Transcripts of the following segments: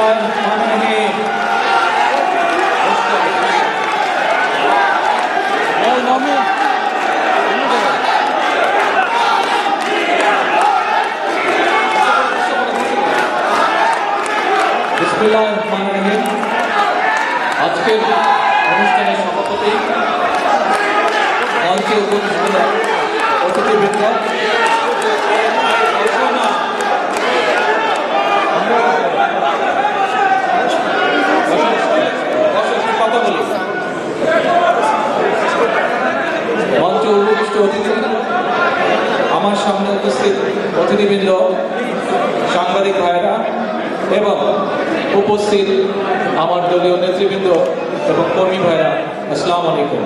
बिस्मिल्लाहिर्रहमानिर्रहीम। बिस्मिल्लाहिर्रहमानिर्रहीम। আজকের অনুষ্ঠানের সভাপতি মঞ্চে উপস্থিত অতিথিবৃন্দ, কথা বলি মঞ্চে উপবিষ্ট অতিথি, আমার সামনে উপস্থিত অতিথিবৃন্দ, সাংবাদিক ভাইরা এবং উপস্থিত আমার দলীয় নেতৃবৃন্দ এবং কর্মী ভাইরা, আসসালামু আলাইকুম।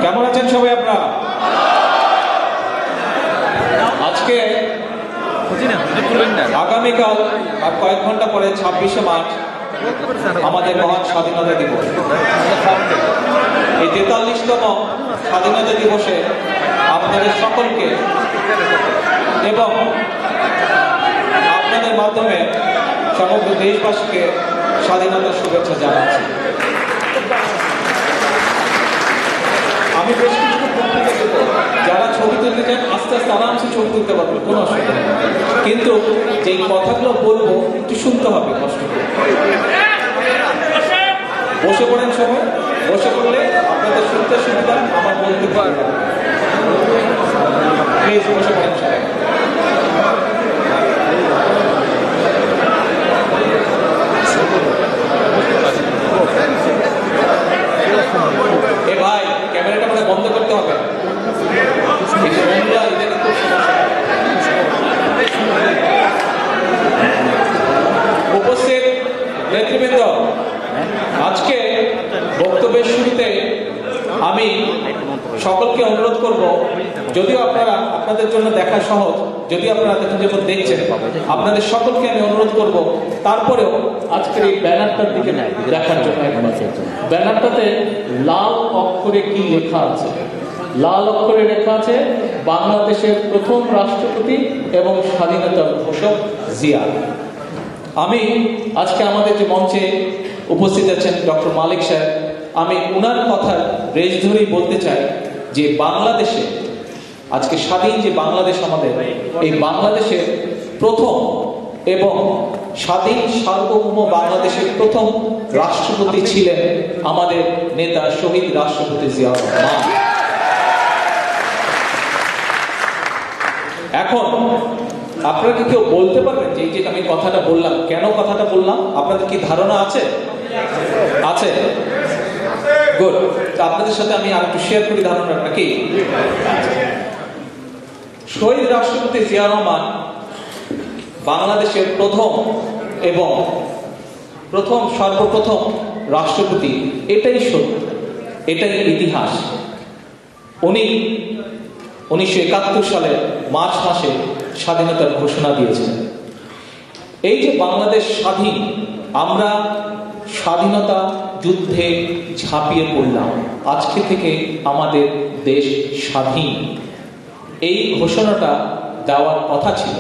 কেমন আছেন সবাই আপনারা? আজকে আগামীকাল আর কয়েক ঘন্টা পরে 26শে মার্চ আমাদের মহান স্বাধীনতা দিবস। এই 43তম স্বাধীনতা দিবসে আপনাদের সকলকে এবং আপনাদের মাধ্যমে সমগ্র দেশবাসীকে স্বাধীনতার শুভেচ্ছা জানাচ্ছি। আমি বেশ কিছু বক্তৃতা দেব, যারা ছবি তুলতে চান আস্তে আস্তে আরামসে ছবি তুলতে পারবেন, কোনো অসুবিধা নেই, কিন্তু যেই কথাগুলো বলবো একটু শুনতে হবে কষ্ট করে। বসে পড়েন সবাই, বসে পড়লে আপনাদের শুনতে সুবিধা, আমার বলতে পারবেন। প্লিজ বসে পড়েন সবাই। এ ভাই, ক্যামেরাটা মানে বন্ধ করতে হবে। উপস্থিত নেতৃবৃন্দ, আজকে বক্তব্যের শুরুতে আমি সকলকে অনুরোধ করব, যদিও আপনাদের জন্য দেখা সহজ, যদি আপনারা যখন দেখছেন, আপনাদের সকলকে আমি অনুরোধ করব তারপরেও আজকের এই ব্যানারটার দিকে দেখার জন্য। ব্যানারটাতে লাল অক্ষরে কি লেখা আছে? লাল অক্ষরে লেখা আছে বাংলাদেশের প্রথম রাষ্ট্রপতি এবং স্বাধীনতার ঘোষক জিয়া। আমি আজকে আমাদের যে মঞ্চে উপস্থিত আছেন ডক্টর মালিক সাহেব, আমি ওনার কথার রেশ ধরেই বলতে চাই যে বাংলাদেশে আজকে স্বাধীন যে বাংলাদেশ আমাদের, এই বাংলাদেশের প্রথম এবং স্বাধীন সার্বভৌম বাংলাদেশের প্রথম রাষ্ট্রপতি ছিলেন আমাদের নেতা শহীদ রাষ্ট্রপতি জিয়াউর রহমান। এখন আপনারা কি কেউ বলতে পারবেন যে এই যে আমি কথাটা বললাম, কেন কথাটা বললাম? আপনাদের কি ধারণা আছে? আছে? গুড। তো আপনাদের সাথে আমি আর একটু শেয়ার করি ধারণাটা কি। শহীদ রাষ্ট্রপতি জিয়াউর রহমান বাংলাদেশের প্রথম এবং সর্বপ্রথম রাষ্ট্রপতি, এটাই সত্য, এটাই ইতিহাস। উনি 1971 সালে মার্চ মাসে স্বাধীনতার ঘোষণা দিয়েছিলেন। এই যে বাংলাদেশ স্বাধীন, আমরা স্বাধীনতা যুদ্ধে ঝাঁপিয়ে পড়লাম, আজকে থেকে আমাদের দেশ স্বাধীন, এই ঘোষণাটা দেওয়ার কথা ছিল,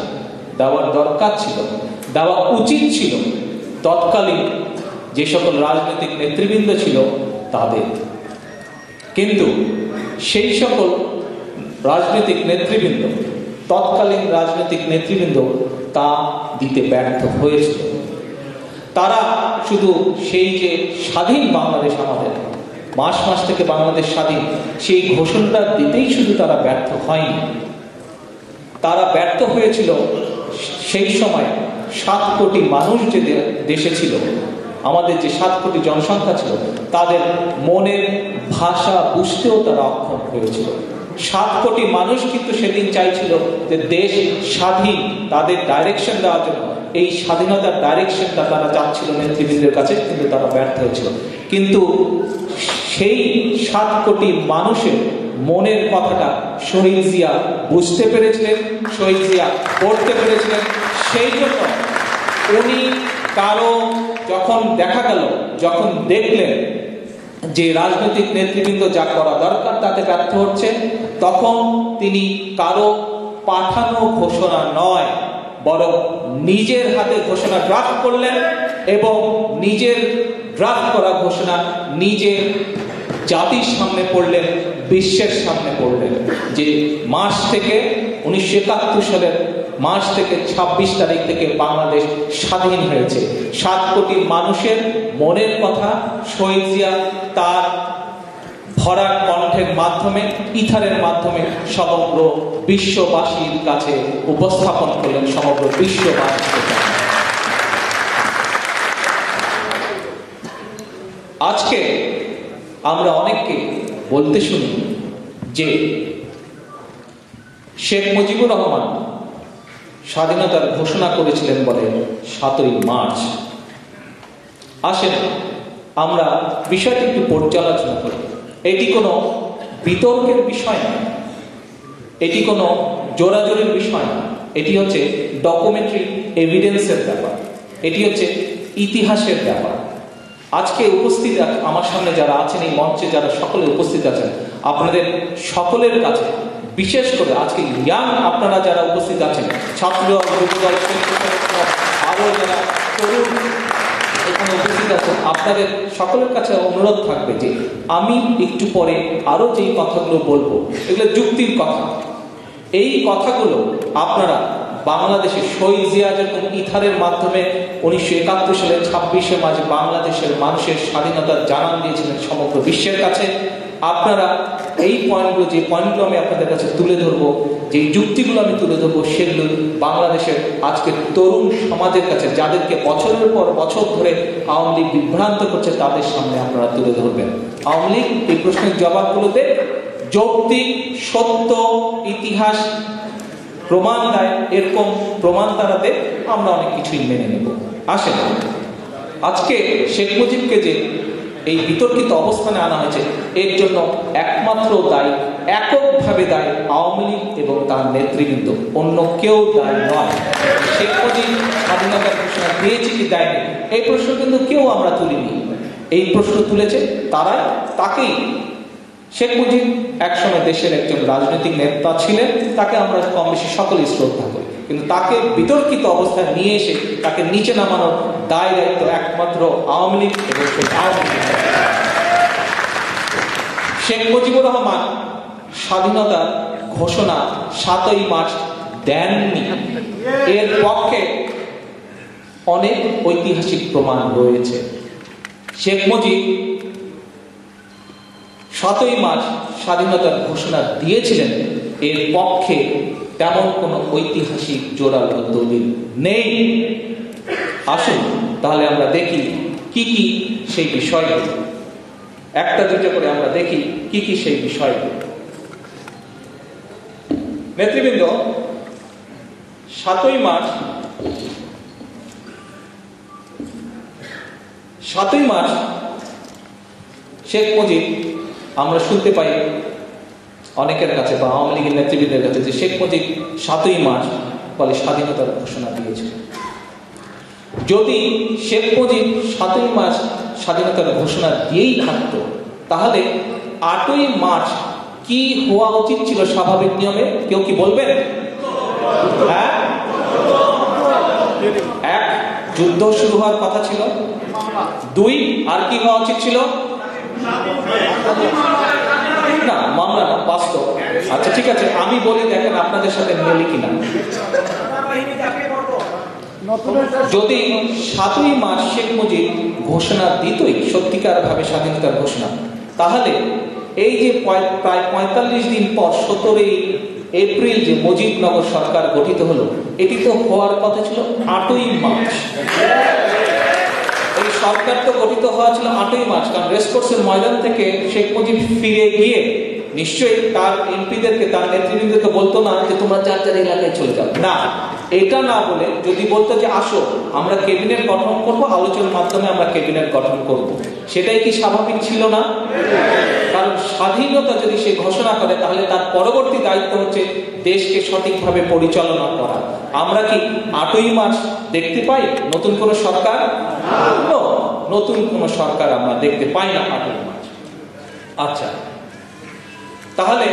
দেওয়ার দরকার ছিল, দেওয়া উচিত ছিল তৎকালীন যে সকল রাজনৈতিক নেতৃবৃন্দ ছিল তাদের। কিন্তু সেই সকল রাজনৈতিক নেতৃবৃন্দ, তৎকালীন রাজনৈতিক নেতৃবৃন্দ তা দিতে ব্যর্থ হয়েছিল। তারা শুধু সেই যে স্বাধীন বাংলাদেশ আমাদের, মাস থেকে বাংলাদেশ স্বাধীন, সেই ঘোষণাটা দিতেই শুধু তারা ব্যর্থ হয়নি, তারা ব্যর্থ হয়েছিল সেই সময় 7 কোটি মানুষ যে দেশে ছিল, আমাদের যে 7 কোটি জনসংখ্যা ছিল, তাদের মনের ভাষা বুঝতেও তারা অক্ষম হয়েছিল। 7 কোটি মানুষ কিন্তু সেদিন চাইছিল যে দেশ স্বাধীন, তাদের ডাইরেকশন দেওয়ার জন্য এই স্বাধীনতার ডাইরেকশনটা তারা চাচ্ছিল নেতৃবৃন্দের কাছে, কিন্তু তারা ব্যর্থ হয়েছিল। কিন্তু সেই 7 কোটি মানুষের মনের কথাটা শহীদ জিয়া বুঝতে পেরেছিলেন, শহীদ জিয়া পড়তে পেরেছিলেন। সেই জন্য উনি কারো যখন দেখা গেল, যখন দেখলেন যে রাজনৈতিক নেতৃবৃন্দ যা করা দরকার তাতে ব্যর্থ হচ্ছে, তখন তিনি কারো পাঠানো ঘোষণা নয়, বরং নিজের হাতে ঘোষণা ড্রাফট করলেন এবং নিজের ড্রাফট করা ঘোষণা নিজে জাতির সামনে পড়লেন, বিশ্বের সামনে পড়লেন যে মার্চ থেকে 1971 সালের মার্চ থেকে 26 তারিখ থেকে বাংলাদেশ স্বাধীন হয়েছে। 7 কোটি মানুষের মনের কথা শহীদ জিয়া তার ভরা কণ্ঠের মাধ্যমে, ইথারের মাধ্যমে সমগ্র বিশ্ববাসীর কাছে উপস্থাপন করলেন, সমগ্র বিশ্ববাসীর কাছে। আজকে আমরা অনেককে বলতে শুনি যে শেখ মুজিবুর রহমান স্বাধীনতার ঘোষণা করেছিলেন বলে 7ই মার্চ। আসেন আমরা বিষয়টি একটু পর্যালোচনা করি। এটি কোনো বিতর্কের বিষয় না, এটি কোনো জোরাজোরির বিষয় না, এটি হচ্ছে ডকুমেন্টারি এভিডেন্সের ব্যাপার, এটি হচ্ছে ইতিহাসের ব্যাপার। আজকে উপস্থিত আমার সামনে যারা আছেন, এই মঞ্চে যারা সকলে উপস্থিত আছেন, আপনাদের সকলের কাছে বিশেষ করে আজকে ইয়াং আপনারা যারা উপস্থিত আছেন, ছাত্র যুবদল, আরো যারা তরুণ এখানে উপস্থিত আছেন, আপনাদের সকলের কাছে অনুরোধ থাকবে যে আমি একটু পরে আরো যেই কথাগুলো বলবো এগুলো যুক্তির কথা। এই কথাগুলো আপনারা বাংলাদেশের শহীদ জিয়া যখন ইথারের মাধ্যমে 1971 সালের 26শে মার্চ বাংলাদেশের মানুষের স্বাধীনতার জানান দিয়েছিলেন সমগ্র বিশ্বের কাছে, আপনারা এই পয়েন্টগুলো, যে পয়েন্টগুলো আমি আপনাদের কাছে তুলে ধরবো, যে যুক্তিগুলো আমি তুলে ধরবো, সেগুলো বাংলাদেশের আজকের তরুণ সমাজের কাছে, যাদেরকে বছরের পর বছর ধরে আওয়ামী লীগ বিভ্রান্ত করছে, তাদের সামনে আপনারা তুলে ধরবেন। আওয়ামী লীগ এই প্রশ্নের জবাবগুলোতে যৌক্তিক, সত্য, ইতিহাস প্রমাণ দেয়, এরকম প্রমাণ দ্বারাতে আমরা অনেক কিছুই মেনে নেব। আসেন আজকে শেখ মুজিবকে যে এই বিতর্কিত অবস্থানে আনা হয়েছে, এর জন্য একমাত্র দায়ী, এককভাবে দায়ী আওয়ামী লীগ এবং তার নেতৃবৃন্দ, অন্য কেউ দায়ী নয়। শেখ মুজিব স্বাধীনতার ঘোষণা দিয়েছে কি দেয়নি, এই প্রশ্ন কিন্তু কেউ আমরা তুলিনি। এই প্রশ্ন তুলেছে তারাই, তাকেই। শেখ মুজিব একসময় দেশের একজন রাজনৈতিক নেতা ছিলেন, তাকে আমরা কম বেশি সকলেই শ্রদ্ধা করি, কিন্তু তাকে বিতর্কিত অবস্থায় নিয়ে এসে তাকে নিচে নামানোর দায় দায়িত্ব একমাত্র আওয়ামী লীগ এবং সেই আওয়ামী লীগ। শেখ মুজিবুর রহমান স্বাধীনতার ঘোষণা 7ই মার্চ দেননি, এর পক্ষে অনেক ঐতিহাসিক প্রমাণ রয়েছে। শেখ মুজিব 7ই মার্চ স্বাধীনতার ঘোষণা দিয়েছিলেন, এর পক্ষে তেমন কোনো ঐতিহাসিক জোরালো দলিল নেই। আসুন তাহলে আমরা দেখি কি কি সেই বিষয়গুলো, একটা দুটো করে আমরা দেখি কি কি সেই বিষয়গুলো। নেতৃবৃন্দ, 7ই মার্চ শেখ মুজিব, আমরা শুনতে পাই অনেকের কাছে বা আওয়ামী লীগের নেতৃবৃন্দের কাছে যে শেখ মুজিব 7ই মার্চ বলে স্বাধীনতার ঘোষণা দিয়েছিল। যদি শেখ মুজিব 7ই মার্চ স্বাধীনতার ঘোষণা দিয়েই থাকতো, তাহলে 8ই মার্চ কি হওয়া উচিত ছিল স্বাভাবিক নিয়মে? কেউ কি বলবেন? হ্যাঁ, 1, যুদ্ধ শুরু হওয়ার কথা ছিল। 2, আর কি হওয়া উচিত ছিল? না, মামলা না, বাস্তব। আচ্ছা ঠিক আছে, আমি বলি, দেখেন আপনাদের সাথে মিলে কিনা। যদি 7ই মার্চ শেখ মুজিব ঘোষণা দিতই সত্যিকার ভাবে স্বাধীনতার ঘোষণা, তাহলে এই যে প্রায় 45 দিন পর 17ই এপ্রিল যে মুজিবনগর সরকার গঠিত হলো, এটি তো হওয়ার কথা ছিল 8ই মার্চ। এই সরকার তো গঠিত হওয়া ছিল 8ই মার্চ, কারণ রেসকোর্সের ময়দান থেকে শেখ মুজিব ফিরে গিয়ে নিশ্চয়ই তার এমপিদেরকে, তার নেতৃবৃন্দকে বলতো না যে তোমরা যার যার এলাকায় চলে যাও, না, এটা না বলে যদি বলতো যে আসো আমরা ক্যাবিনেট গঠন করব, আলোচনার মাধ্যমে আমরা ক্যাবিনেট গঠন করব, সেটাই কি স্বাভাবিক ছিল না? কারণ স্বাধীনতা যদি সে ঘোষণা করে, তাহলে তার পরবর্তী দায়িত্ব হচ্ছে দেশকে সঠিকভাবে পরিচালনা করা। আমরা কি 8ই মার্চ দেখতে পাই নতুন কোন সরকার? নতুন কোন সরকার আমরা দেখতে পাই না 8ই মার্চ। আচ্ছা, তাহলে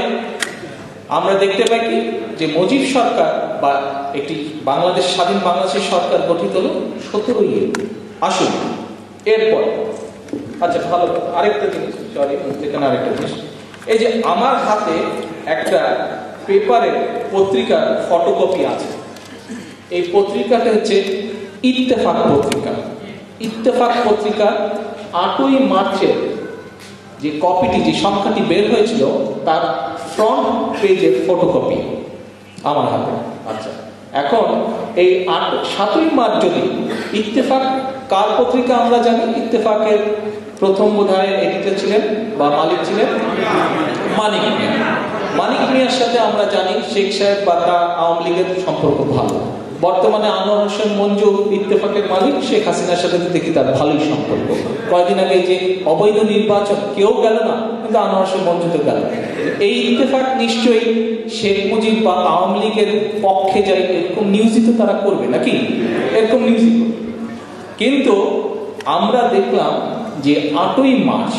আমরা দেখতে পাই কি যে মুজিব সরকার বা একটি বাংলাদেশ স্বাধীন বাংলাদেশের সরকার গঠিত হলো 17ই এপ্রিল। আসুন এরপর, আচ্ছা ভালো, আরেকটা জিনিস, সরি এখানে আরেকটা জিনিস, এই যে আমার হাতে একটা পেপারের পত্রিকার ফটোকপি আছে। এই পত্রিকাটা হচ্ছে ইত্তেফাক পত্রিকা। ইত্তেফাক পত্রিকা 8ই মার্চের যে কপিটি, যে সংখ্যাটি বের হয়েছিল, তার ফ্রন্ট পেজের ফটোকপি আমার হাতে। আচ্ছা, এখন এই 7ই মার্চ যদি ইত্তেফাক, কার পত্রিকা আমরা জানি? ইত্তেফাকের প্রথম বোধহয় এডিটর ছিলেন বা মালিক ছিলেন মানিক মিয়া। মানিক মিয়ার সাথে আমরা জানি শেখ সাহেব বা তার আওয়ামী লীগের সম্পর্ক ভালো। বর্তমানে আনোয়ার হোসেন মঞ্জু ইত্তেফাকের মালিক, শেখ হাসিনার সাথে দেখি তার ভালোই সম্পর্ক। কয়েকদিন আগে যে অবৈধ নির্বাচন, কেউ গেল না, কিন্তু আনোয়ার হোসেন মঞ্জু তো গেল। এই ইত্তেফাক নিশ্চয়ই শেখ মুজিব বা আওয়ামী লীগের পক্ষে যাই, এরকম নিউজই তো তারা করবে নাকি? এরকম নিউজই করবে। কিন্তু আমরা দেখলাম যে 8ই মার্চ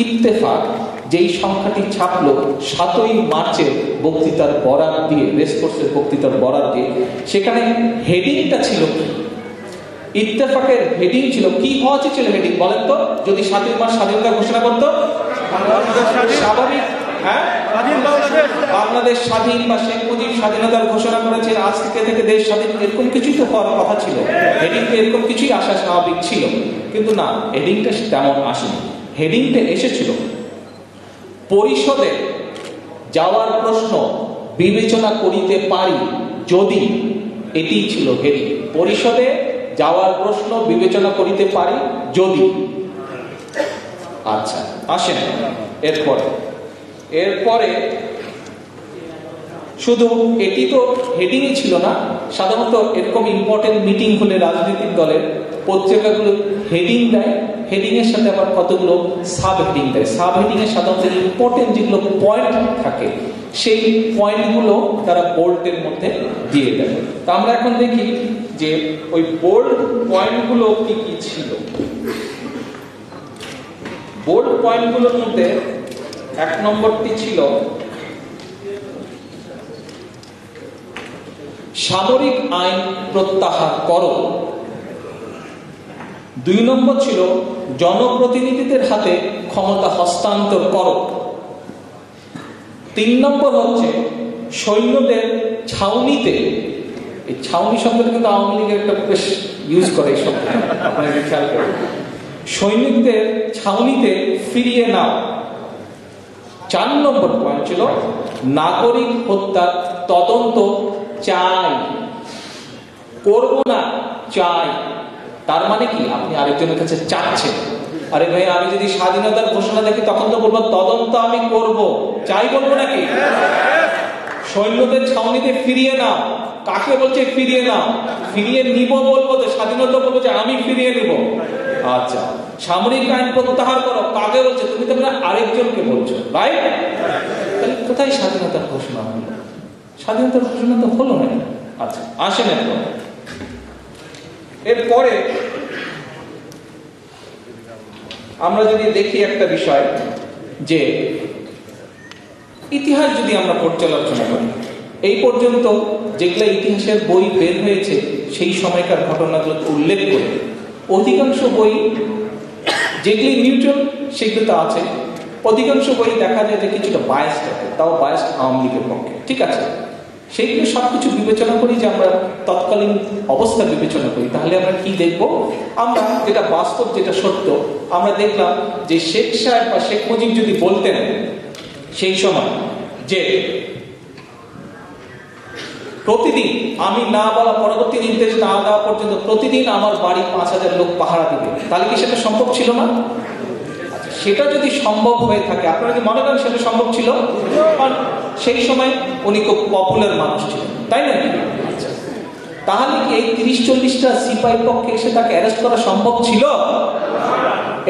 ইত্তেফাক যেই সংখ্যাটি ছাপলো 7ই মার্চের বক্তৃতার বরাত দিয়ে, রেসকোর্সের বক্তৃতার বরাত দিয়ে, সেখানে হেডিংটা ছিল কি? ইত্তেফাকের হেডিং ছিল কি? হওয়া ছিল হেডিং বলেন তো? যদি 7ই মার্চ স্বাধীনতা ঘোষণা করতো, স্বাভাবিক, হ্যাঁ, বাংলাদেশ স্বাধীন বা শেখ মুজিব স্বাধীনতার ঘোষণা করেছে, আজ থেকে দেশ স্বাধীন, এরকম কিছুই তো হওয়ার কথা ছিল। হেডিংটা এরকম কিছুই আসা স্বাভাবিক ছিল, কিন্তু না, হেডিংটা তেমন আসেনি। হেডিংটা এসেছিল পরিষদে যাওয়ার প্রশ্ন বিবেচনা করিতে পারি যদি, এটি ছিল হেডিং। পরিষদে যাওয়ার প্রশ্ন বিবেচনা করিতে পারি যদি। আচ্ছা আসেন এরপরে শুধু এটি তো হেডিংই ছিল না। সাধারণত এরকম ইম্পর্টেন্ট মিটিং হলে রাজনৈতিক দলের পত্রিকাগুলো হেডিং দেয়, হেডিং এর সাথে আবার কতগুলো সাব হেডিং দেয়। সাব হেডিং এর সাধারণত ইম্পর্টেন্ট যেগুলো পয়েন্ট থাকে, সেই পয়েন্টগুলো তারা বোল্ডের মধ্যে দিয়ে দেয়। তা আমরা এখন দেখি যে ওই বোল্ড পয়েন্টগুলো কি কি ছিল। বোল্ড পয়েন্টগুলোর মধ্যে 1 নম্বরটি ছিল সামরিক আইন প্রত্যাহার করো। 2 নম্বর ছিল জনপ্রতিনিধিদের হাতে ক্ষমতা হস্তান্তর করো। 3 নম্বর হচ্ছে সৈন্যদের ছাউনিতে, এই ছাউনি শব্দটা কিন্তু আওয়ামী লীগের একটা বেশ ইউজ করে, এই শব্দটা আপনারা খেয়াল করেন। সৈনিকদের ছাউনিতে ফিরিয়ে নাও। 4 নম্বর পয়েন্ট ছিল নাগরিক হত্যার তদন্ত চাই, করব না, চাই। তার মানে কি? আপনি আরেকজনের কাছে চাচ্ছেন, আরে ভাই আমি যদি স্বাধীনতার ঘোষণা দেখি তখন তো বলবো তদন্ত আমি করব, চাই বলবো নাকি? সৈন্যদের ছাউনিতে ফিরিয়ে নাও, কাকে বলছে ফিরিয়ে নাও? ফিরিয়ে নিব বলবো তো, স্বাধীনতা বলবো যে আমি ফিরিয়ে নিব। আচ্ছা, সামরিক আইন প্রত্যাহার করো, কাকে বলছে? তুমি তো আরেকজনকে বলছো, রাইট? তাহলে কোথায় স্বাধীনতার ঘোষণা হলো? স্বাধীনতার ঘোষণা তো হলো না। আচ্ছা আসেন এরপরে আমরা যদি দেখি একটা বিষয়, যে ইতিহাস যদি আমরা পর্যালোচনা করি, এই পর্যন্ত যেগুলো ইতিহাসের বই বের হয়েছে সেই সময়কার ঘটনাগুলো উল্লেখ করে, অধিকাংশ বই যেগুলি নিউট্রাল সেগুলো তো আছে, অধিকাংশ বই দেখা যায় যে কিছুটা বায়াসড থাকে, তাও বায়াসড আওয়ামী লীগের পক্ষে, ঠিক আছে। সেইগুলো সবকিছু বিবেচনা করি, যে আমরা তৎকালীন অবস্থা বিবেচনা করি, তাহলে আমরা কি দেখব? আমরা যেটা বাস্তব, যেটা সত্য, আমরা দেখলাম যে শেখ সাহেব বা শেখ মুজিব যদি বলতেন সেই সময় যে প্রতিদিন, আমি না বলা, পরবর্তী নির্দেশ না দেওয়া পর্যন্ত প্রতিদিন আমার বাড়ি 5000 লোক পাহারা দিবে, তাহলে কি সেটা সম্ভব ছিল না? সেটা যদি সম্ভব হয়ে থাকে, আপনারা কি মনে করেন সেটা সম্ভব ছিল? সেই সময় উনি খুব পপুলার মানুষ ছিলেন, তাই না? তাহলে কি এই 30-40টা সিপাহীর পক্ষে এসে তাকে অ্যারেস্ট করা সম্ভব ছিল?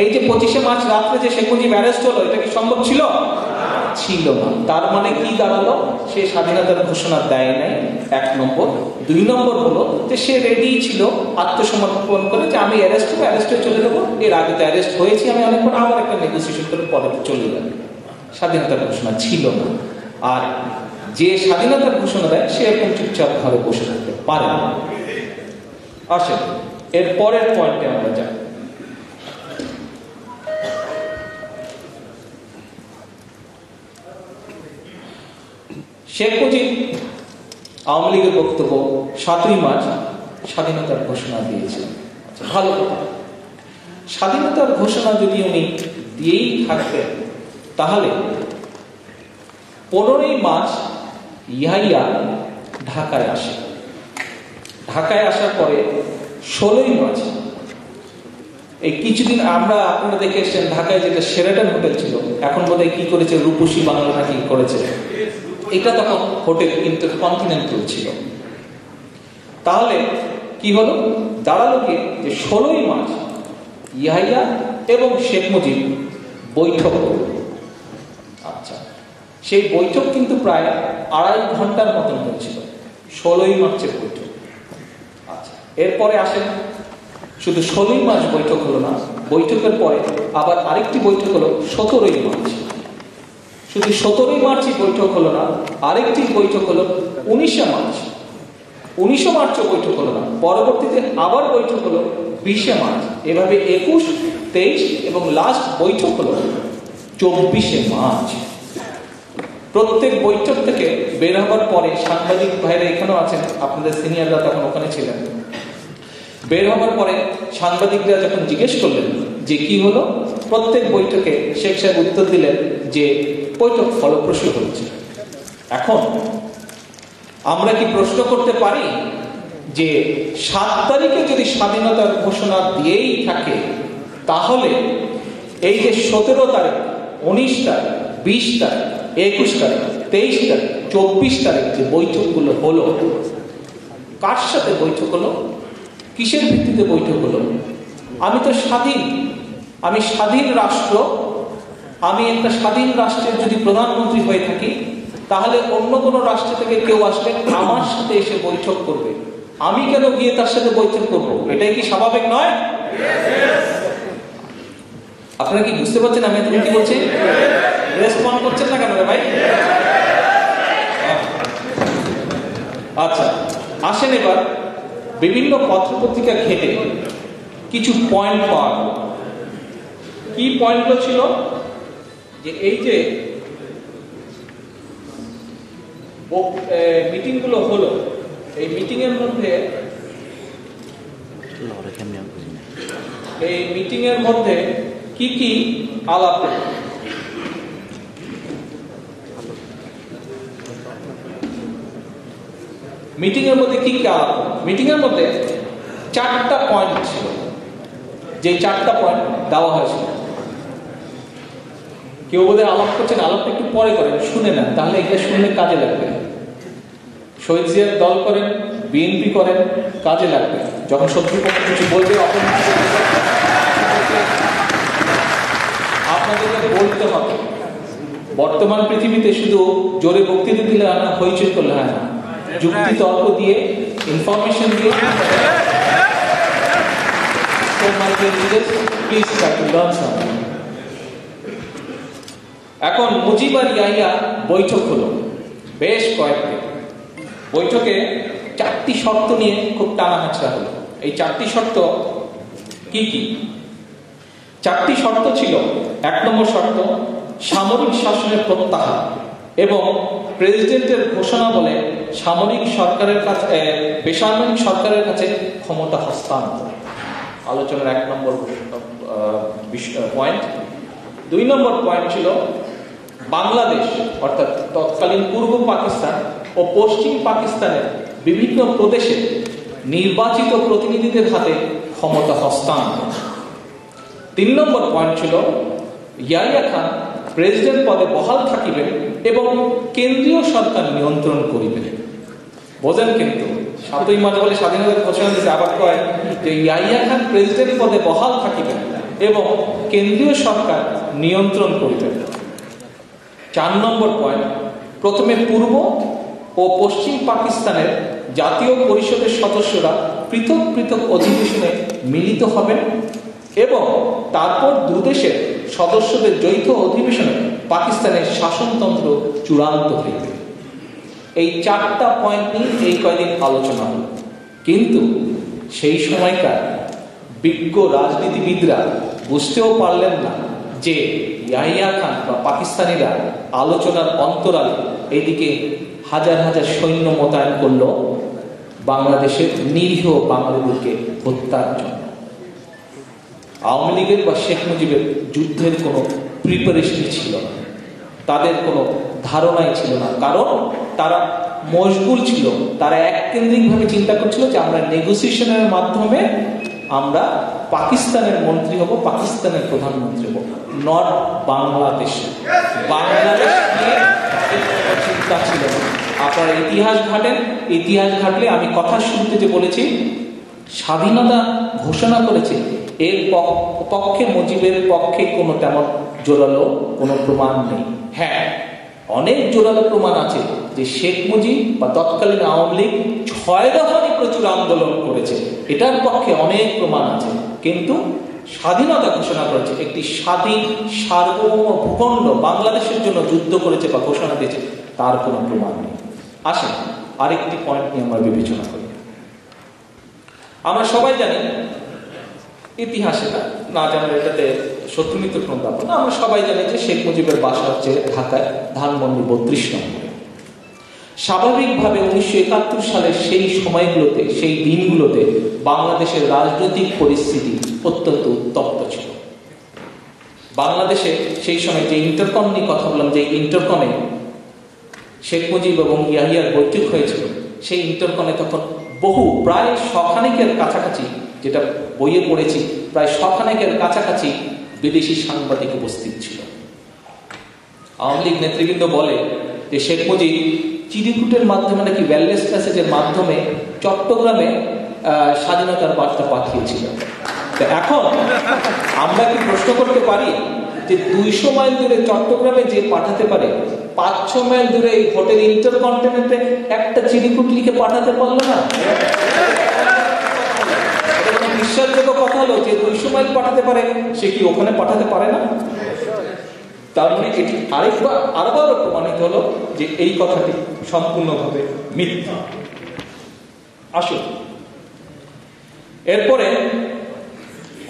এই যে 25শে মার্চ রাত্রে যে শেখ মুজিব অ্যারেস্ট হলো, এটা কি সম্ভব ছিল? ছিল না। তার মানে কি দাঁড়ালো? সে স্বাধীনতার ঘোষণা দেয় নাই, 1 নম্বর। 2 নম্বর হলো যে সে রেডি ছিল আত্মসমর্পণ করে, যে আমি অ্যারেস্টে চলে যাবো, এর আগে তো অ্যারেস্ট হয়েছি আমি অনেকবার, আমার একটা নেগোসিয়েশন করে পরে চলে যাবে। স্বাধীনতার ঘোষণা ছিল না। আর যে স্বাধীনতার ঘোষণা দেয় সে এরকম চুপচাপ ঘরে বসে থাকতে পারে না। আসেন এর পরের পয়েন্টে আমরা যাই। শেখ মুজিব আওয়ামী লীগের বক্তব্য 7ই মার্চ স্বাধীনতার ঘোষণা দিয়েছিলেন। আচ্ছা, ভালো কথা। স্বাধীনতার ঘোষণা যদি উনি দিয়েই থাকতেন তাহলে 15ই মার্চ ইয়াহিয়া ঢাকায় আসে। ঢাকায় আসার পরে 16ই মার্চ, এই কিছুদিন আপনারা দেখে এসেছেন ঢাকায় যেটা শেরাটন হোটেল ছিল, এখন বোধহয় কি করেছে, রূপসী বাংলা নাকি করেছে, এটা তখন হোটেল ইন্টারকন্টিনেন্টাল ছিল। তাহলে কি হলো, দাঁড়ালো কি যে 16ই মার্চ ইয়াহিয়া এবং শেখ মুজিব বৈঠক। আচ্ছা, সেই বৈঠক কিন্তু প্রায় 2.5 ঘন্টার মতন হয়েছিল, 16ই মার্চের বৈঠক। আচ্ছা, এরপরে আসেন, শুধু 16ই মার্চ বৈঠক হলো না, বৈঠকের পরে আবার আরেকটি বৈঠক হলো 17ই মার্চ। শুধু 17ই মার্চই বৈঠক হলো না, আরেকটি বৈঠক হলো 19শে মার্চ। 19শে মার্চও বৈঠক হলো না, পরবর্তীতে আবার বৈঠক হলো 20শে মার্চ। এভাবে 21, 23 এবং লাস্ট বৈঠক হলো 24শে মার্চ। প্রত্যেক বৈঠক থেকে বের হবার পরে সাংবাদিক ভাইরা এখানেও আছেন, আপনাদের সিনিয়ররা তখন ওখানে ছিলেন। বের হবার পরে সাংবাদিকরা যখন জিজ্ঞেস করলেন যে কি হলো, প্রত্যেক বৈঠকে শেখ সাহেব উত্তর দিলেন যে বৈঠক ফলপ্রসূ হচ্ছে। এখন আমরা কি প্রশ্ন করতে পারি যে 7 তারিখে যদি স্বাধীনতার ঘোষণা দিয়েই থাকে তাহলে এই যে 17 তারিখ, 19 তারিখ, 20 তারিখ, 21 তারিখ, 23 তারিখ, 24 তারিখ যে বৈঠকগুলো হলো, কার সাথে বৈঠক হলো, কিসের ভিত্তিতে বৈঠক হলো? আমি তো স্বাধীন, আমি স্বাধীন রাষ্ট্র, আমি একটা স্বাধীন রাষ্ট্রের যদি প্রধানমন্ত্রী হয়ে থাকি তাহলে অন্য কোনো রাষ্ট্র থেকে কেউ আসলে আমার সাথে এসে বৈঠক করবে, আমি কেন গিয়ে তার সাথে বৈঠক করব? এটাই কি স্বাভাবিক নয়? আপনারা কি বুঝতে পারছেন আমি কি বলছি? রেসপন্ড করছেন না কেন রে ভাই? আচ্ছা, আসেন এবার বিভিন্ন পত্রপত্রিকা ঘেটে কিছু পয়েন্ট পাওয়া গেল। কি পয়েন্টগুলো ছিল, যে এই যে মিটিংগুলো হলো, এই মিটিং এর মধ্যে কি কি আলাপ হলো? মিটিং এর মধ্যে কি কি আলাপ হলো? মিটিং এর মধ্যে 4টা পয়েন্ট ছিল, যে 4টা পয়েন্ট দেওয়া হয়েছিল। কেউ বোধহয় আলাপ করছেন, আলাপটা একটু পরে করেন, শুনে নেন, তাহলে এটা শুনলে কাজে লাগবে। শহীদ জিয়ার দল করেন, বিএনপি করেন, কাজে লাগবে। যখন শত্রুপক্ষ কিছু বলবে, আপনাদেরকে বলতে হবে। বর্তমান পৃথিবীতে শুধু জোরে বক্তৃতা দিলে না, হইচই করলে হয় না, যুক্তি তর্ক দিয়ে, ইনফরমেশন দিয়ে। এখন মুজিব আর ইয়াহিয়া বৈঠক হলো বেশ কয়েকদিন। বৈঠকে 4টি শর্ত নিয়ে খুব টানাহাঁচড়া হলো। এই 4টি শর্ত কি কি? 4টি শর্ত ছিল, 1 নম্বর শর্ত সামরিক শাসনের প্রত্যাহার এবং প্রেসিডেন্টের ঘোষণা বলে সামরিক সরকারের কাছে, বেসামরিক সরকারের কাছে ক্ষমতা হস্তান্তর। আলোচনার 1 নম্বর পয়েন্ট। 2 নম্বর পয়েন্ট ছিল বাংলাদেশ অর্থাৎ তৎকালীন পূর্ব পাকিস্তান ও পশ্চিম পাকিস্তানের বিভিন্ন প্রদেশে নির্বাচিত প্রতিনিধিদের হাতে ক্ষমতা হস্তান্তর। 3 নম্বর পয়েন্ট ছিল ইয়াহিয়া খান প্রেসিডেন্ট পদে বহাল থাকিবেন এবং কেন্দ্রীয় সরকার নিয়ন্ত্রণ করিবেন। বোঝেন কিন্তু 7ই মার্চ বলে স্বাধীনতার ঘোষণা দিয়েছে, আবার কয় যে ইয়াহিয়া খান প্রেসিডেন্ট পদে বহাল থাকিবেন এবং কেন্দ্রীয় সরকার নিয়ন্ত্রণ করিবেন। 4 নম্বর পয়েন্ট, প্রথমে পূর্ব ও পশ্চিম পাকিস্তানের জাতীয় পরিষদের সদস্যরা পৃথক পৃথক অধিবেশনে মিলিত হবেন এবং তারপর দুদেশের সদস্যদের যৌথ অধিবেশনে পাকিস্তানের শাসনতন্ত্র চূড়ান্ত হইবে। এই 4টা পয়েন্ট নিয়ে এই কয়েকদিন আলোচনা হলো। কিন্তু সেই সময়কার বিজ্ঞ রাজনীতিবিদরা বুঝতেও পারলেন না যে ইয়াহিয়া খান বা পাকিস্তানিরা আলোচনার অন্তরালে এইদিকে হাজার হাজার সৈন্য মোতায়েন করলো বাংলাদেশের নিরীহ বাঙালিদেরকে হত্যার জন্য। আওয়ামী লীগের বা শেখ মুজিবের যুদ্ধের কোনো প্রিপারেশন ছিল না, তাদের কোনো ধারণাই ছিল না, কারণ তারা মশগুল ছিল। তারা এককেন্দ্রিকভাবে চিন্তা করছিল যে আমরা নেগোসিয়েশনের মাধ্যমে আমরা পাকিস্তানের মন্ত্রী হব, পাকিস্তানের প্রধানমন্ত্রী হব, নট বাংলাদেশ। বাংলাদেশ নিয়ে চিন্তা ছিল না। আপনারা ইতিহাস ঘাটেন, ইতিহাস ঘাটলে আমি কথা শুনতে যে বলেছি স্বাধীনতা ঘোষণা করেছে, এর পক্ষে মুজিবের পক্ষে কোনো তেমন জোরালো কোনো প্রমাণ নেই। হ্যাঁ, অনেক জোরালো প্রমাণ আছে যে শেখ মুজিব বা তৎকালীন আওয়ামী লীগ 6 দফারই প্রচুর আন্দোলন করেছে, এটার পক্ষে অনেক প্রমাণ আছে। কিন্তু স্বাধীনতা ঘোষণা করেছে, একটি স্বাধীন সার্বভৌম ভূখণ্ড বাংলাদেশের জন্য যুদ্ধ করেছে বা ঘোষণা দিয়েছে, তার কোনো প্রমাণ নেই। আসেন আরেকটি পয়েন্ট নিয়ে আমরা বিবেচনা করি। আমরা সবাই জানি, ইতিহাসে না জানলে এটাতে সত্য মিথ্যা কোনো ব্যাপার না, আমরা সবাই জানি যে শেখ মুজিবের বাসা হচ্ছে ঢাকায় ধানমন্ডি 32 নম্বরে। স্বাভাবিকভাবে 1971 সালের সেই সময়গুলোতে, সেই দিনগুলোতে বাংলাদেশের রাজনৈতিক পরিস্থিতি অত্যন্ত উত্তপ্ত ছিল। বাংলাদেশে সেই সময় যে ইন্টারকম নিয়ে কথা বললাম, যে ইন্টারকমে শেখ মুজিব এবং ইয়াহিয়ার বৈঠক হয়েছিল, সেই ইন্টারকমে তখন প্রায় 100 কাছাকাছি, যেটা বইয়ে পড়েছি, প্রায় 100 কাছাকাছি বিদেশি সাংবাদিক উপস্থিত ছিল। আওয়ামী লীগ নেতৃবৃন্দ বলে যে শেখ মুজিব চিঠিকুটের মাধ্যমে নাকি ওয়্যারলেস মেসেজের মাধ্যমে চট্টগ্রামে স্বাধীনতার বার্তা পাঠিয়েছিল। তো এখন আমরা কি প্রশ্ন করতে পারি যে 200 মাইল দূরে চট্টগ্রামে যে পাঠাতে পারে, 500 মাইল দূরে এই হোটেল ইন্টারকন্টিনেন্টে একটা চিঠিকুট লিখে পাঠাতে পারলো না? বিশ্বাসযোগ্য কথা হলো যে 200 মাইল পাঠাতে পারে, সে কি ওখানে পাঠাতে পারে না? তার মানে এটি আরেকবারও প্রমাণিত হলো যে এই কথাটি সম্পূর্ণভাবে মিথ্যা। আসুন এরপরে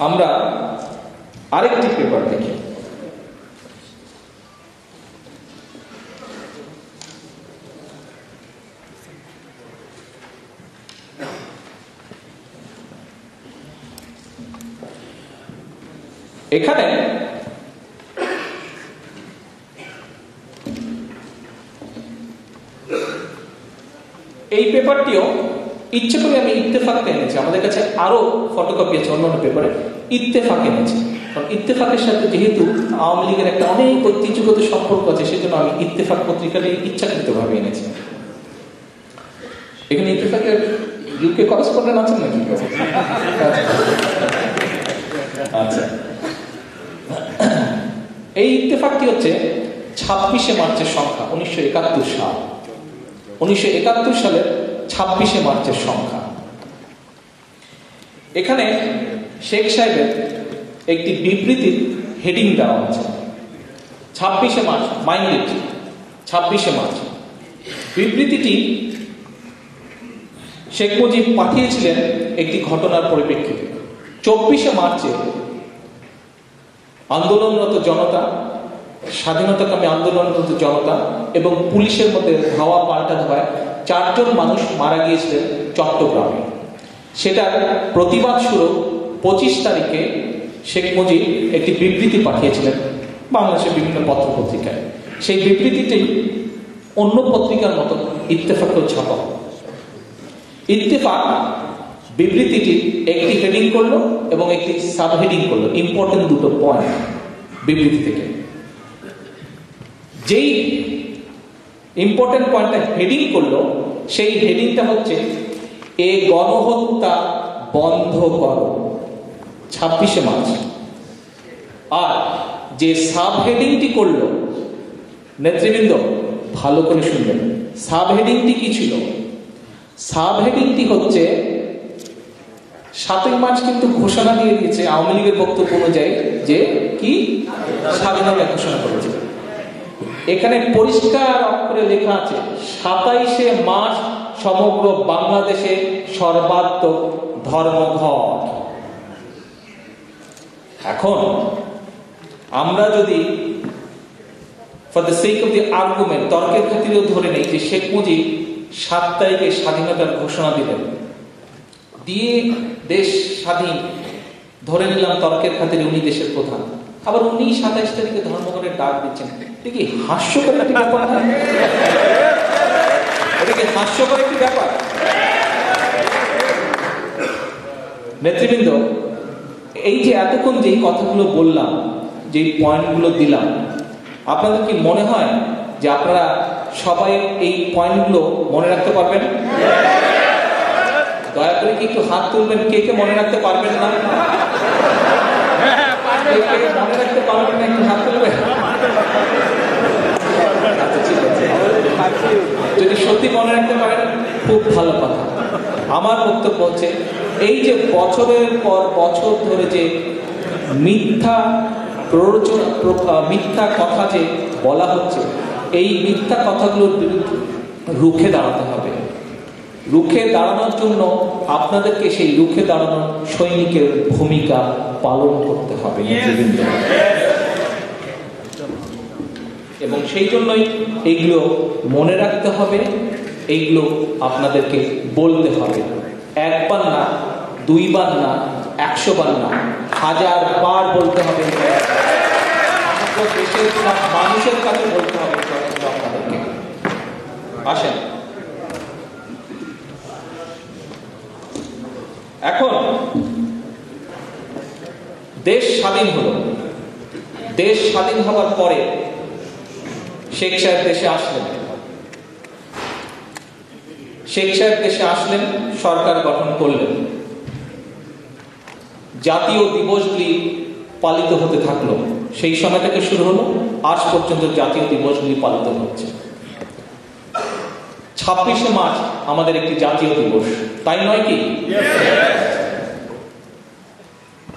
আমরা আরেকটি পেপার দেখি। এখানে এই পেপারটিও ইচ্ছে করে আমি ইত্তেফাক এনেছি, আমাদের কাছে আরো ফটোকপি আছে অন্যান্য পেপারে, ইত্তেফাক এনেছি। কারণ ইত্তেফাকের সাথে যেহেতু আওয়ামী লীগের একটা অনেক ঐতিহ্যগত সম্পর্ক আছে, সেজন্য আমি ইত্তেফাক পত্রিকাটি ইচ্ছাকৃতভাবে এনেছি। এখানে ইত্তেফাকের ইউকে করেসপন্ডেন্ট আছেন নাকি? আচ্ছা, এই ইত্তেফাকটি হচ্ছে 26শে মার্চের সংখ্যা, 1971 সাল। 1971 সালের 26শে মার্চের সংখ্যা। এখানে শেখ সাহেবের একটি বিবৃতির হেডিং দেওয়া হচ্ছে 26শে মার্চ, মাইন্ড 26শে মার্চ। বিবৃতিটি শেখ মুজিব পাঠিয়েছিলেন একটি ঘটনার পরিপ্রেক্ষিতে। 24শে মার্চে আন্দোলনরত জনতা, স্বাধীনতাকামী আন্দোলনরত জনতা এবং পুলিশের মধ্যে ধাওয়া পাল্টা ধাওয়ায় 4 জন মানুষ মারা গিয়েছিলেন চট্টগ্রামে। সেটার প্রতিবাদ স্বরূপ 25 তারিখে শেখ মুজিব একটি বিবৃতি পাঠিয়েছিলেন বাংলাদেশের বিভিন্ন পত্র পত্রিকায়। সেই বিবৃতিটি অন্য পত্রিকার মতো ইত্তেফাকেও ছাপা। ইত্তেফাক বিবৃতিটি একটি হেডিং করলো এবং একটি সাব হেডিং করলো, ইম্পর্টেন্ট দুটো পয়েন্ট বিবৃতি থেকে। যেই ইম্পর্টেন্ট পয়েন্টটা হেডিং করলো, সেই হেডিংটা হচ্ছে এ গণহত্যা বন্ধ করো, 26শে মার্চ। আর যে সাব হেডিংটি করলো, নেতৃবৃন্দ ভালো করে শুনবেন, সাব হেডিংটি কি ছিল? সাব হেডিংটি হচ্ছে 7ই মার্চ কিন্তু ঘোষণা দিয়ে দিয়েছে আওয়ামী লীগের বক্তব্য অনুযায়ী যে কি স্বাধীনতা ঘোষণা করেছে। এখানে পরিষ্কার অক্ষরে লেখা আছে 27শে মার্চ সমগ্র বাংলাদেশে সর্বাত্মক ধর্মঘট। এখন আমরা যদি for the sake of the argument, তর্কের খাতিরেও ধরে নেই যে শেখ মুজিব 7 তারিখে স্বাধীনতার ঘোষণা দিলেন, দিয়ে দেশ স্বাধীন, ধরে নিলাম তর্কের খাতিরে উনি দেশের প্রধান, আবার উনি 27 তারিখে ধর্মঘটের ডাক দিচ্ছেন। এটা কি হাস্যকর একটি ব্যাপার না? এটা কি হাস্যকর একটি ব্যাপার? নেতৃবৃন্দ, এই যে এতক্ষণ যে কথাগুলো বললাম, যে পয়েন্টগুলো দিলাম, আপনাদের কি মনে হয় যে আপনারা সবাই এই পয়েন্টগুলো মনে রাখতে পারবেন? দয়া করে কি একটু হাত তুলবেন, কে কে মনে রাখতে পারবেন না? মনে রাখতে পারবেন না, একটু হাত তুলবেন। যদি সত্যি মনে রাখতে পারেন খুব ভালো কথা। আমার বক্তব্য হচ্ছে, এই যে বছরের পর বছর ধরে যে মিথ্যা মিথ্যা কথা যে বলা হচ্ছে, এই মিথ্যা কথাগুলোর বিরুদ্ধে রুখে দাঁড়াতে হবে। রুখে দাঁড়ানোর জন্য আপনাদেরকে সেই রুখে দাঁড়ানোর সৈনিকের ভূমিকা পালন করতে হবে এবং সেই জন্যই এইগুলো মনে রাখতে হবে, এইগুলো আপনাদেরকে বলতে হবে। একবার না, দুইবার না, 100 বার না, 1000 বার বলতে হবে। দেশের সব মানুষের কাছে বলতে হবে আপনাদেরকে। আসেন, এখন দেশ স্বাধীন হলো। দেশ স্বাধীন হওয়ার পরে শেখ সাহেব দেশে আসলেন। শেখ সাহেব দেশে আসলেন, সরকার গঠন করলেন, জাতীয় দিবসগুলি পালিত হতে থাকলো। সেই সময় থেকে শুরু হলো, আজ পর্যন্ত জাতীয় দিবসগুলি পালিত হচ্ছে। 26শে মার্চ আমাদের একটি জাতীয় দিবস, তাই নয় কি?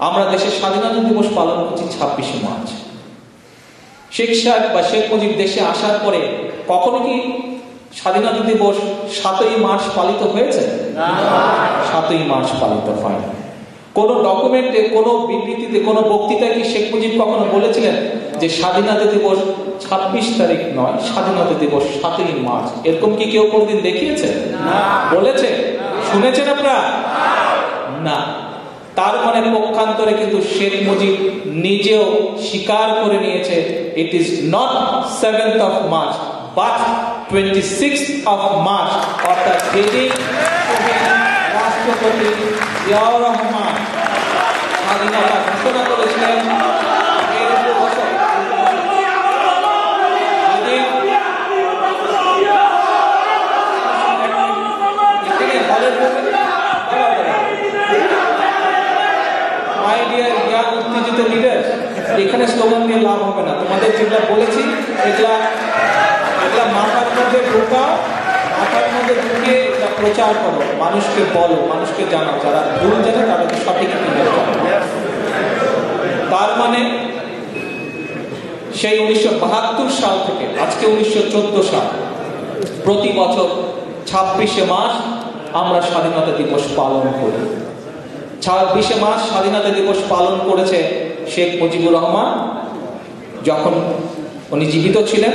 আমরা দেশের স্বাধীনতা দিবস পালন করছি 26শে মার্চ। শেখ সাহেব বা শেখ মুজিব দেশে আসার পরে কখনো কি স্বাধীনতা দিবস 7ই মার্চ পালিত হয়েছে? 7ই মার্চ পালিত হয়নি। কোন ডকুমেন্টে, কোন বিবৃতিতে, কোন বক্তৃতায় কি শেখ মুজিব কখনো বলেছিলেন যে স্বাধীনতা দিবস 26 তারিখ নয়, স্বাধীনতা দিবস 7ই মার্চ? এরকম কি কেউ কোনদিন দেখিয়েছে? বলেছে? শুনেছেন আপনারা? না। তার মানে পক্ষান্তরে কিন্তু শেখ মুজিব নিজেও স্বীকার করে নিয়েছে, it is not 7th of March but 26th of March, অর্থাৎ যেদিন রাষ্ট্রপতি জিয়াউর রহমান স্বাধীনতা ঘোষণা করেছিলেন, এখানে স্লোগান দিয়ে লাভ হবে না। তোমাদের যেগুলো বলেছি এগুলা মাথার মধ্যে ঢোকাও, মাথার মধ্যে ঢুকিয়ে প্রচার করো, মানুষকে বলো, মানুষকে জানাও, যারা ভুল জানে তাদেরকে সঠিক জানাও। তার মানে সেই 1972 সাল থেকে আজকে 1914 সাল, প্রতি বছর 26শে মার্চ আমরা স্বাধীনতা দিবস পালন করি। 26শে মার্চ স্বাধীনতা দিবস পালন করেছে শেখ মুজিবুর রহমান যখন উনি জীবিত ছিলেন,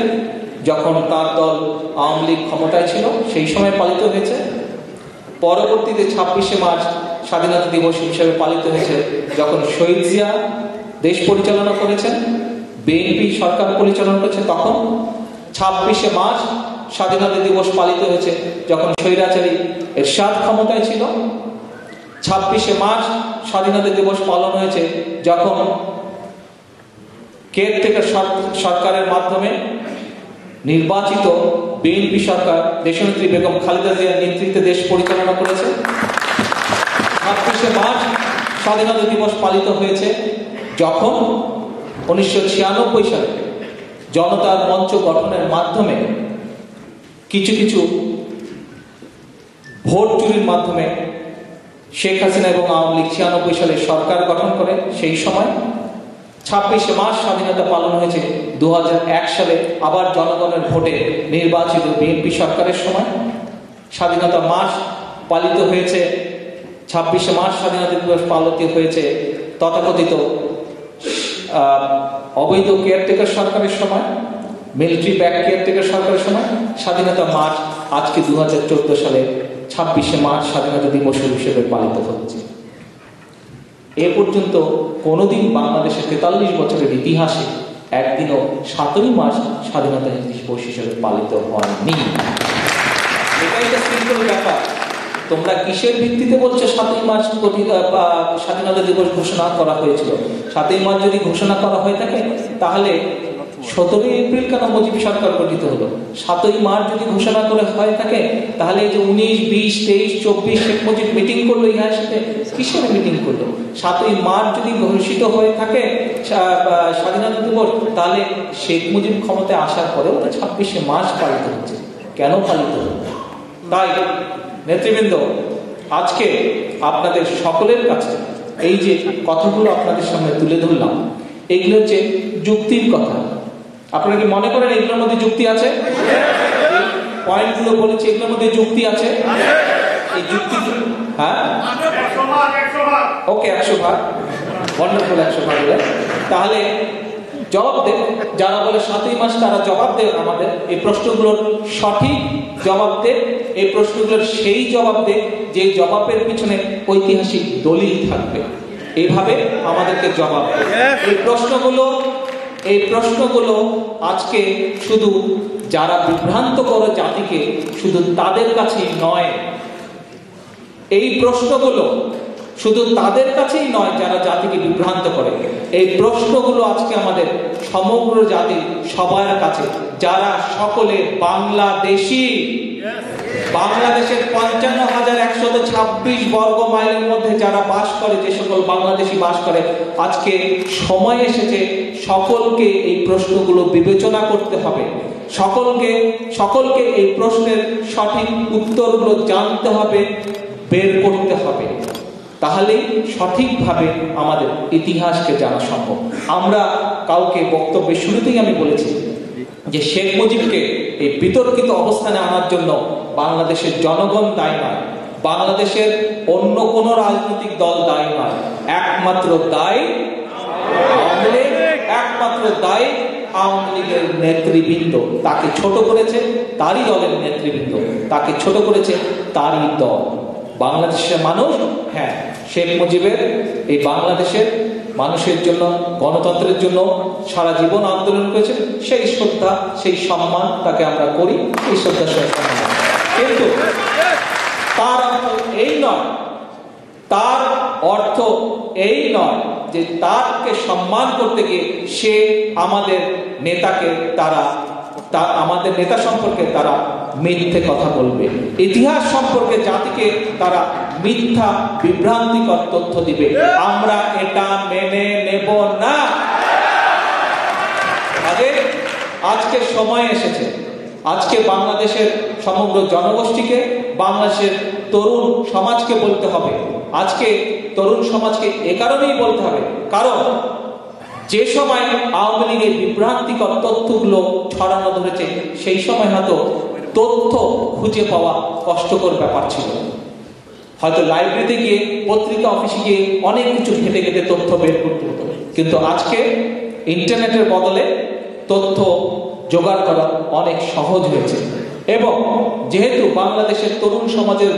যখন তার দল আওয়ামী লীগ ক্ষমতায় ছিল, সেই সময় পালিত হয়েছে। পরবর্তীতে 26শে মার্চ স্বাধীনতা দিবস হিসেবে পালিত হয়েছে যখন শহীদ জিয়া দেশ পরিচালনা করেছেন, বিএনপি সরকার পরিচালনা করেছে, তখন 26শে মার্চ স্বাধীনতা দিবস পালিত হয়েছে যখন স্বৈরাচারী এরশাদ ক্ষমতায় ছিল। 26শে মার্চ স্বাধীনতা দিবস পালন হয়েছে যখন কেয়ারটেকার সরকারের মাধ্যমে নির্বাচিত বিএনপি সরকার দেশনেত্রী বেগম খালেদা জিয়ার নেতৃত্বে দেশ পরিচালনা করেছে। 26শে মার্চ স্বাধীনতা দিবস পালিত হয়েছে যখন 1996 সালে জনতার মঞ্চ গঠনের মাধ্যমে কিছু কিছু ভোট চুরির মাধ্যমে শেখ হাসিনা এবং আওয়ামী লীগ 96 সালে সরকার গঠন করে। সেই সময় 26শে মার্চ স্বাধীনতা পালন হয়েছে 2001 সালে, আবার জনগণের ভোটে নির্বাচিত বিএনপি সরকারের সময়। স্বাধীনতা মাস পালিত হয়েছে 26শে মার্চ স্বাধীনতা দিবস পালিত হয়েছে তথাকথিত অবৈধ কেয়ারটেকার সরকারের সময়, মিলিটারি ব্যাক কেয়ারটেকার সরকারের সময়। স্বাধীনতা মার্চ আজকে 2014 সালে 26শে মার্চ স্বাধীনতা দিবস হিসেবে পালিত হচ্ছে। এ পর্যন্ত কোনোদিন বাংলাদেশের 43 বছরের ইতিহাসে একদিনও 7ই মার্চ স্বাধীনতা দিবস হিসেবে পালিত হয়নি। এটাই তো সিম্পল ব্যাপার। তোমরা কিসের ভিত্তিতে বলছো 7ই মার্চ স্বাধীনতা দিবস ঘোষণা করা হয়েছিল? 7ই মার্চ যদি ঘোষণা করা হয়ে থাকে তাহলে 17ই এপ্রিল কেন মুজিব সরকার গঠিত হলো? 7ই মার্চ যদি ঘোষণা করে হয়ে থাকে তাহলে যে 19, 20, 23, 24 শেখ মুজিব মিটিং করলো, ইহার সাথে কিসের মিটিং করলো? 7ই মার্চ যদি ঘোষিত হয়ে থাকে স্বাধীনতা দিবস, তাহলে শেখ মুজিব ক্ষমতায় আসার পরেও 26শে মার্চ পালিত হচ্ছে। কেন পালিত হলো? তাই নেতৃবৃন্দ, আজকে আপনাদের সকলের কাছে এই যে কথাগুলো আপনাদের সামনে তুলে ধরলাম, এগুলো হচ্ছে যুক্তির কথা। আপনারা কি মনে করেন এগুলোর মধ্যে যুক্তি আছে? পয়েন্টগুলো বলেছি, এগুলোর মধ্যে যুক্তি আছে? এই যুক্তি, হ্যাঁ, ওকে, 100 ভাগ, ওয়ান্ডারফুল, 100 ভাগ। তাহলে জবাব দেন যারা বলে 7ই মার্চ, তারা জবাব দেন আমাদের এই প্রশ্নগুলোর সঠিক জবাব দেন। এই প্রশ্নগুলোর সেই জবাব দেন যে জবাবের পিছনে ঐতিহাসিক দলিল থাকবে। এইভাবে আমাদেরকে জবাব দেন। এই প্রশ্নগুলো আজকে শুধু যারা বিভ্রান্ত করে জাতিকে, শুধু তাদের কাছেই নয়, এই প্রশ্নগুলো শুধু তাদের কাছেই নয় যারা জাতিকে বিভ্রান্ত করে। এই প্রশ্নগুলো আজকে আমাদের সমগ্র জাতির সবার কাছে, যারা সকলে বাংলাদেশী, বাংলাদেশের 55,126 বর্গ মাইলের মধ্যে যারা বাস করে, যে সকল বাংলাদেশি বাস করে, আজকে সময় এসেছে সকলকে এই প্রশ্নগুলো বিবেচনা করতে হবে। সকলকে এই প্রশ্নের সঠিক উত্তরগুলো জানতে হবে, বের করতে হবে। তাহলেই সঠিকভাবে আমাদের ইতিহাসকে জানা সম্ভব। আমরা কাউকে বক্তব্যের শুরুতেই আমি বলেছি যে শেখ মুজিবকে এই বিতর্কিত অবস্থানে আনার জন্য বাংলাদেশের জনগণ দায়ী নয়, বাংলাদেশের অন্য কোন রাজনৈতিক দল দায়ী নয়। একমাত্র দায়ী আওয়ামী লীগ, একমাত্র দায়ী আওয়ামী লীগের নেতৃবৃন্দ। তাকে ছোট করেছে তারই দলের নেতৃবৃন্দ, তাকে ছোট করেছে তারই দল। বাংলাদেশের মানুষ, হ্যাঁ, শেখ মুজিবের এই বাংলাদেশের মানুষের জন্য, গণতন্ত্রের জন্য সারা জীবন আন্দোলন করেছেন। সেই শ্রদ্ধা, সেই সম্মান তাকে আমরা করি, এই শ্রদ্ধা সম্মান। কিন্তু তার অর্থ এই নয়, তার অর্থ এই নয় যে তাকে সম্মান করতে গিয়ে সে আমাদের নেতাকে, আমাদের নেতা সম্পর্কে তারা মিথ্যে কথা বলবে, ইতিহাস সম্পর্কে জাতিকে তারা মিথ্যা বিভ্রান্তিকর তথ্য দিবে। আমরা এটা মেনে নেব না। আজকে সময় এসেছে, আজকে বাংলাদেশের সমগ্র জনগোষ্ঠীকে, বাংলাদেশের তরুণ সমাজকে বলতে হবে। আজকে তরুণ সমাজকে এ কারণেই বলতে হবে, কারণ যে সময় আওয়ামী লীগের বিভ্রান্তিকর তথ্যগুলো ছড়ানো ধরেছে, সেই সময় হয়তো তথ্য খুঁজে পাওয়া কষ্টকর ব্যাপার ছিল। হয়তো লাইব্রেরিতে গিয়ে, পত্রিকা অফিসে গিয়ে অনেক কিছু ঘেটে ঘেটে তথ্য বের করতে হতো। কিন্তু আজকে ইন্টারনেটের বদলে তথ্য জোগাড় করা অনেক সহজ হয়েছে। এবং যেহেতু বাংলাদেশের তরুণ সমাজের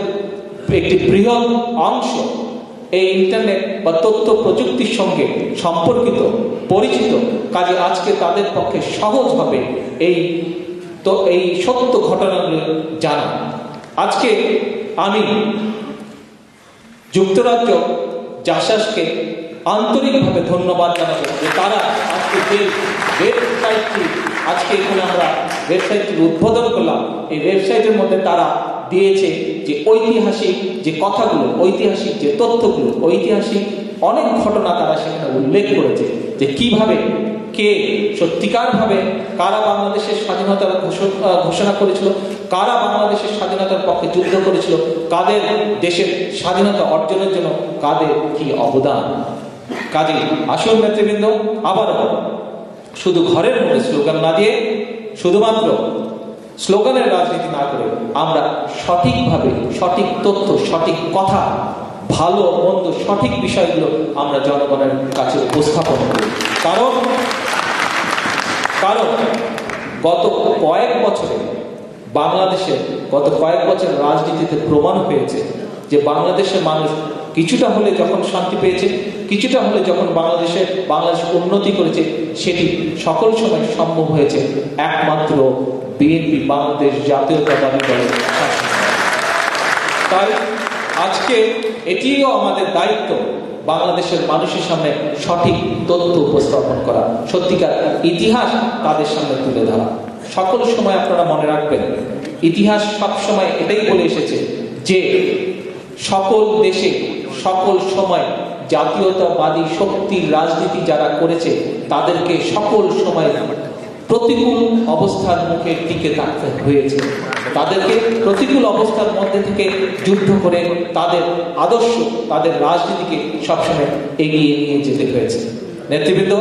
একটি বৃহৎ অংশ এই ইন্টারনেট বা তথ্য প্রযুক্তির সঙ্গে সম্পর্কিত, পরিচিত, কাজে আজকে তাদের পক্ষে সহজ হবে এই সত্য ঘটনাগুলো জানা। আজকে আমি যুক্তরাজ্য জাসাসকে আন্তরিকভাবে ধন্যবাদ জানাবো যে তারা আজকে যে ওয়েবসাইটটি, আজকে এখানে আমরা ওয়েবসাইটটি উদ্বোধন করলাম, এই ওয়েবসাইটের মধ্যে তারা দিয়েছে যে ঐতিহাসিক যে কথাগুলো, ঐতিহাসিক যে তথ্যগুলো, ঐতিহাসিক অনেক ঘটনা তারা সেখানে উল্লেখ করেছে যে কিভাবে, কে সত্যিকার ভাবে, কারা বাংলাদেশের স্বাধীনতার ঘোষণা করেছিল, কারা বাংলাদেশের স্বাধীনতার পক্ষে যুদ্ধ করেছিল, কাদের দেশের স্বাধীনতা অর্জনের জন্য কাদের কি অবদান। কাজে আসল নেতৃবৃন্দ আবারও শুধু ঘরের মধ্যে স্লোগান না দিয়ে, শুধুমাত্র স্লোগানের রাজনীতি না করে আমরা সঠিকভাবে সঠিক তথ্য, সঠিক কথা, ভালো মন্দ সঠিক বিষয়গুলো আমরা জনগণের কাছে উপস্থাপন করি। কারণ গত কয়েক বছরে বাংলাদেশে রাজনীতিতে প্রমাণ হয়েছে যে বাংলাদেশের মানুষ কিছুটা হলে যখন শান্তি পেয়েছে, কিছুটা হলে যখন বাংলাদেশ উন্নতি করেছে, সেটি সকল সময় সম্ভব হয়েছে একমাত্র বিএনপি, বাংলাদেশ জাতীয়তাবাদী দলের শাসন। তাই আজকে এটিও আমাদের দায়িত্ব বাংলাদেশের মানুষের সামনে সঠিক তথ্য উপস্থাপন করা, সত্যিকার ইতিহাস তাদের সামনে তুলে ধরা। সকল সময় আপনারা মনে রাখবেন, ইতিহাস সব সময় এটাই বলে এসেছে যে সকল দেশে সকল সময় জাতীয়তাবাদী শক্তির রাজনীতি যারা করেছে তাদেরকে সকল সময় প্রতিকূল অবস্থার মুখে টিকে থাকতে হয়েছে। তাদেরকে প্রতিকূল অবস্থার মধ্যে থেকে যুদ্ধ করে তাদের আদর্শ, তাদের রাজনীতিকে সবসময় এগিয়ে নিয়ে যেতে হয়েছে। নেতৃবৃন্দ,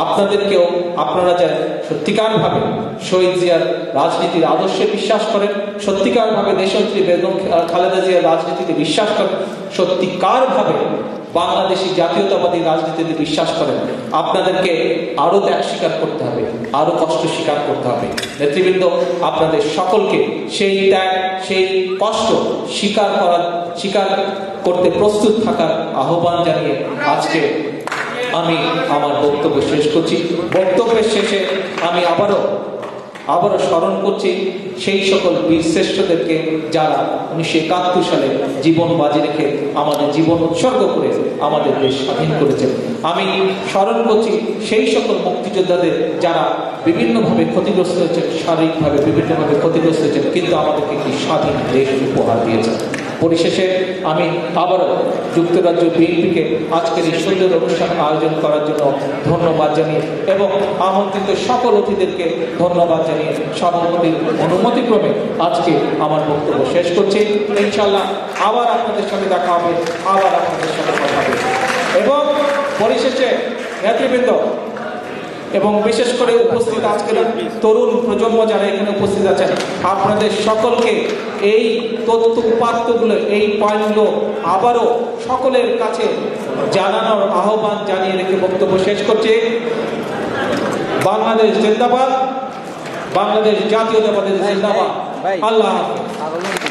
আপনাদেরকেও, আপনারা যারা সত্যিকার ভাবে শহীদ জিয়ার রাজনীতির আদর্শে বিশ্বাস করেন, সত্যিকার ভাবে দেশনেত্রী বেগম খালেদা জিয়ার রাজনীতিতে বিশ্বাস করেন, সত্যিকার ভাবে বাংলাদেশি জাতীয়তাবাদী রাজনীতিতে বিশ্বাস করেন, আপনাদেরকে আরো ত্যাগ স্বীকার করতে হবে, আরো কষ্ট স্বীকার করতে হবে। নেতৃবৃন্দ, আপনাদের সকলকে সেই ত্যাগ, সেই কষ্ট স্বীকার করতে প্রস্তুত থাকার আহ্বান জানিয়ে আজকে আমি আমার বক্তব্য শেষ করছি। বক্তব্যের শেষে আমি আবারও স্মরণ করছি সেই সকল বীর শ্রেষ্ঠদেরকে যারা 1971 সালে জীবন বাজি রেখে আমাদের জীবন উৎসর্গ করে আমাদের দেশ স্বাধীন করেছেন। আমি স্মরণ করছি সেই সকল মুক্তিযোদ্ধাদের যারা বিভিন্নভাবে ক্ষতিগ্রস্ত হয়েছেন, শারীরিকভাবে বিভিন্নভাবে ক্ষতিগ্রস্ত হয়েছেন, কিন্তু আমাদেরকে একটি স্বাধীন দেশ উপহার দিয়েছেন। পরিশেষে আমি আবারও যুক্তরাজ্য বিএনপিকে আজকের এই সুন্দর অনুষ্ঠান আয়োজন করার জন্য ধন্যবাদ জানিয়ে এবং আমন্ত্রিত সকল অতিথিদেরকে ধন্যবাদ জানিয়ে সভাপতির অনুমতিক্রমে আজকে আমার বক্তব্য শেষ করছি। ইনশাআল্লাহ আবার আপনাদের সাথে দেখা হবে, আবার আপনাদের সাথে কথা হবে। এবং পরিশেষে নেতৃবৃন্দ এবং বিশেষ করে উপস্থিত আজকের তরুণ প্রজন্ম যারা এখানে উপস্থিত আছেন, আপনাদের সকলকে এই তথ্য উপাত্তগুলো, এই পয়েন্টগুলো আবারও সকলের কাছে জানানোর আহ্বান জানিয়ে রেখে বক্তব্য শেষ করছে। বাংলাদেশ জিন্দাবাদ, বাংলাদেশ জাতীয়তাবাদী জিন্দাবাদ। আল্লাহ হাফেজ।